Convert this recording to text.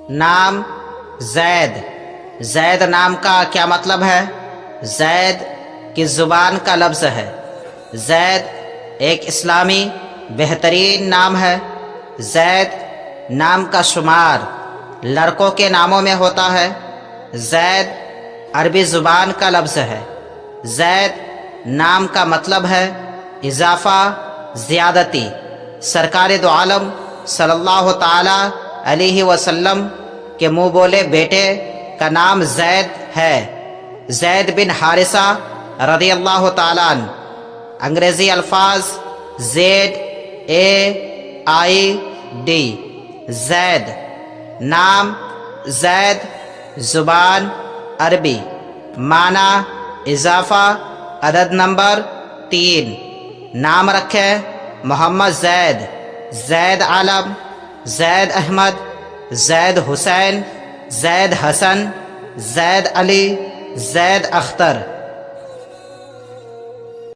نام زید۔ زید نام کا کیا مطلب ہے؟ زید کی زبان کا لفظ ہے۔ زید ایک اسلامی بہترین نام ہے۔ زید نام کا شمار لڑکوں کے ناموں میں ہوتا ہے۔ زید عربی زبان کا لفظ ہے۔ زید نام کا مطلب ہے اضافہ، زیادتی۔ سرکار دو عالم صلی اللہ تعالی علیہ وسلم کے منہ بولے بیٹے کا نام زید ہے، زید بن حارثہ رضی اللہ تعالی عنہ۔ انگریزی الفاظ ZAID، زید۔ نام زید زبان عربی، معنی اضافہ، عدد نمبر 3۔ نام رکھے محمد زید، زید عالم، زید احمد، زید حسین، زید حسن، زید علی، زید اختر۔